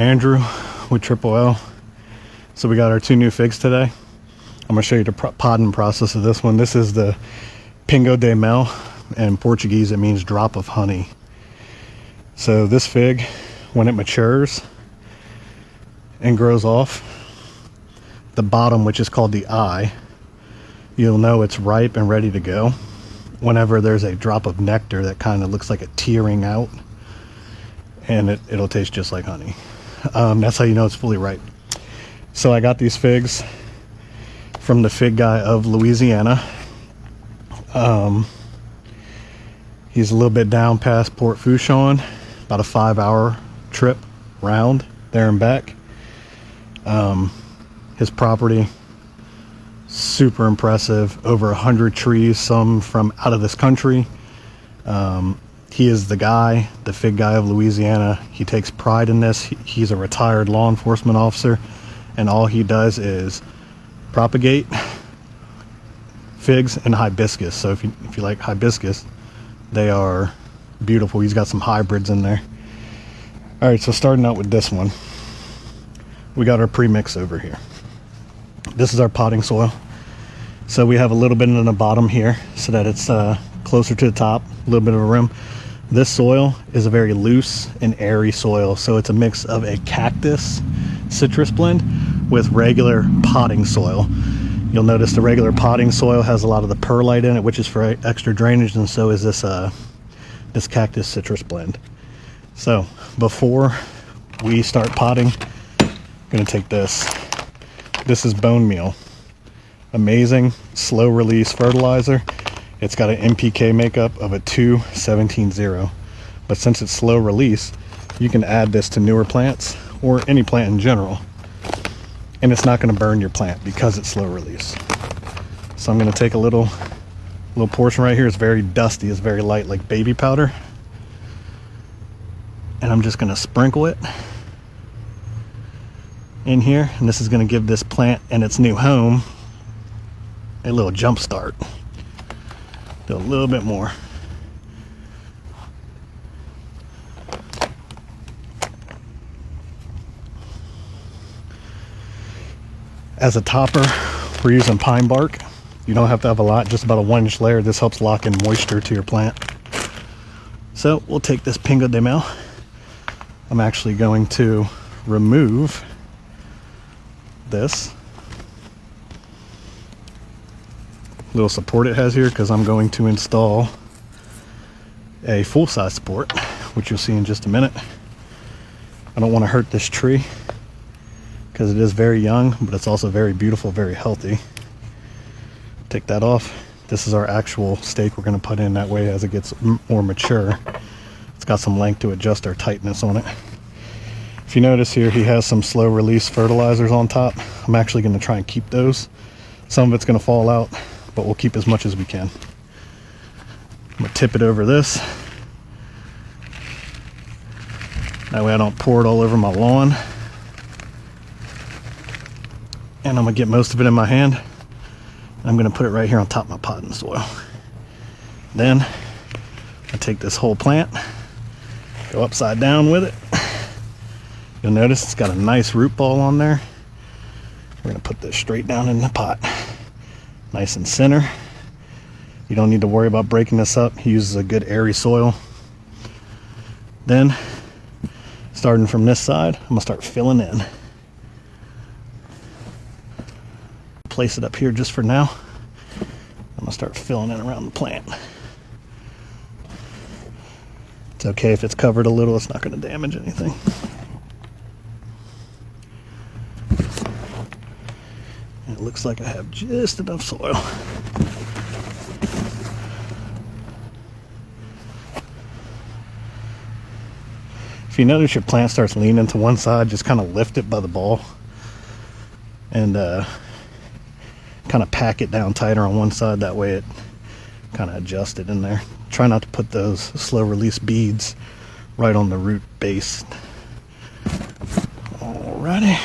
Andrew with Triple L. So we got our 2 new figs today. I'm going to show you the potting process of this one. This is the Pingo de Mel. In Portuguese it means drop of honey. So this fig, when it matures and grows off, the bottom, which is called the eye, you'll know it's ripe and ready to go whenever there's a drop of nectar that kind of looks like a tearing out, and it'll taste just like honey. That's how you know it's fully ripe. So I got these figs from the fig guy of Louisiana. He's a little bit down past Port Fourchon, about a 5-hour trip round there and back. His property, super impressive, over 100 trees, some from out of this country. He is the guy, the fig guy of Louisiana. He takes pride in this. He's a retired law enforcement officer, and all he does is propagate figs and hibiscus. So if you like hibiscus, they are beautiful. He's got some hybrids in there. All right, so starting out with this one, we got our premix over here. This is our potting soil. So we have a little bit in the bottom here so that it's closer to the top, a little bit of a rim. This soil is a very loose and airy soil, so it's a mix of a cactus citrus blend with regular potting soil. You'll notice the regular potting soil has a lot of the perlite in it, which is for extra drainage, and so is this this cactus citrus blend. So before we start potting, I'm gonna take this. This is bone meal. Amazing slow release fertilizer. It's got an NPK makeup of a 2-17-0, but since it's slow release, you can add this to newer plants or any plant in general, and it's not going to burn your plant because it's slow release. So I'm going to take a little portion right here. It's very dusty, it's very light, like baby powder, and I'm just going to sprinkle it in here, and this is going to give this plant and its new home a little jump start. Do a little bit more. As a topper, we're using pine bark. You don't have to have a lot, just about a 1-inch layer. This helps lock in moisture to your plant. So we'll take this Pingo de Mel. I'm actually going to remove this little support it has here, because I'm going to install a full-size support, which you'll see in just a minute. I don't want to hurt this tree because it is very young, but it's also very beautiful, very healthy. Take that off. This is our actual stake we're going to put in. That way, as it gets more mature, it's got some length to adjust our tightness on it. If you notice here, he has some slow release fertilizers on top. I'm actually going to try and keep those. Some of it's going to fall out, but we'll keep as much as we can. I'm going to tip it over this. That way I don't pour it all over my lawn. And I'm going to get most of it in my hand. I'm going to put it right here on top of my potting soil. Then I take this whole plant, go upside down with it. You'll notice it's got a nice root ball on there. We're going to put this straight down in the pot. Nice and center. You don't need to worry about breaking this up. He uses a good airy soil. Then, starting from this side, I'm gonna start filling in. Place it up here just for now. I'm gonna start filling in around the plant. It's okay if it's covered a little, it's not gonna damage anything. It looks like I have just enough soil. If you notice your plant starts leaning to one side, just kind of lift it by the ball and kind of pack it down tighter on one side. That way it kind of adjusts it in there. Try not to put those slow release beads right on the root base. Alrighty.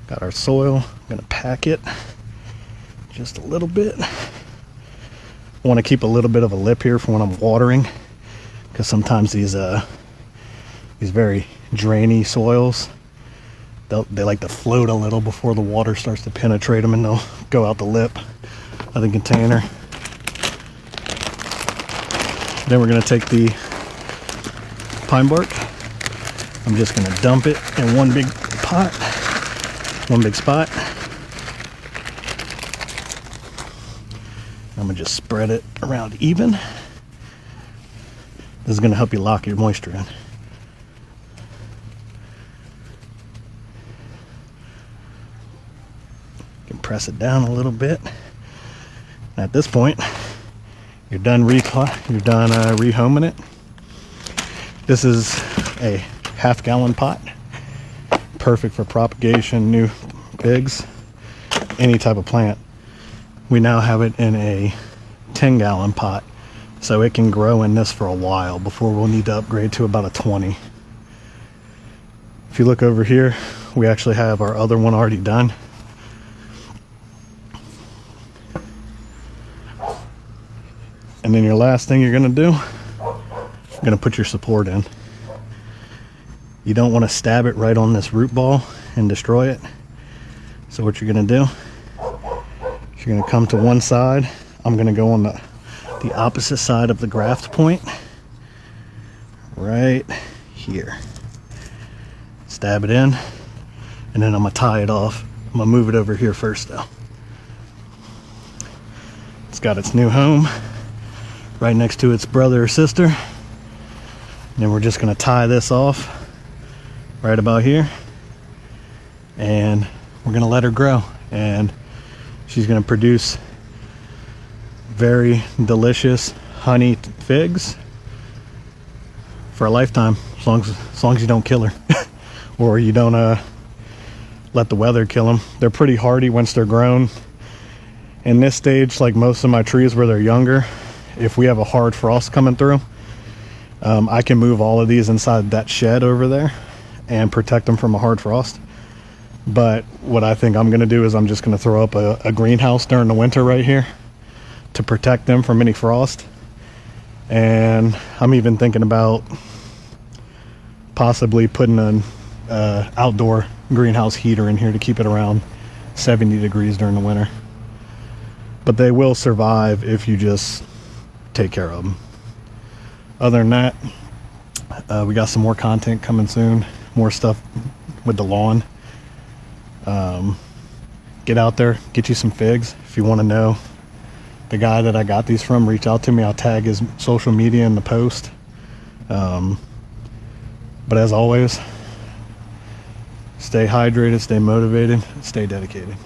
Got our soil. I'm going to pack it just a little bit. I want to keep a little bit of a lip here for when I'm watering, because sometimes these very drainy soils, they like to float a little before the water starts to penetrate them, and they'll go out the lip of the container. Then we're going to take the pine bark. I'm just going to dump it in one big pot, one big spot. I'm going to just spread it around even. This is going to help you lock your moisture in. You can press it down a little bit. At this point, you're done rehoming it. This is a half-gallon pot, perfect for propagation, new pigs, any type of plant. We now have it in a 10-gallon pot, so it can grow in this for a while before we'll need to upgrade to about a 20. If you look over here, we actually have our other one already done. And then your last thing you're going to do, you're going to put your support in. You don't want to stab it right on this root ball and destroy it. So what you're going to do, you're going to come to one side. I'm going to go on the opposite side of the graft point, right here. Stab it in, and then I'm going to tie it off. I'm going to move it over here first though. It's got its new home right next to its brother or sister. And then we're just going to tie this off right about here, and we're going to let her grow, and she's going to produce very delicious honey figs for a lifetime, as long as you don't kill her or you don't let the weather kill them. They're pretty hardy once they're grown. In this stage, like most of my trees where they're younger, if we have a hard frost coming through, I can move all of these inside that shed over there and protect them from a hard frost. But what I think I'm going to do is I'm just going to throw up a greenhouse during the winter right here to protect them from any frost. And I'm even thinking about possibly putting an outdoor greenhouse heater in here to keep it around 70 degrees during the winter. But they will survive if you just take care of them. Other than that, we got some more content coming soon, more stuff with the lawn. Get out there, get you some figs. If you want to know the guy that I got these from, reach out to me. I'll tag his social media in the post. But as always, stay hydrated, stay motivated, stay dedicated.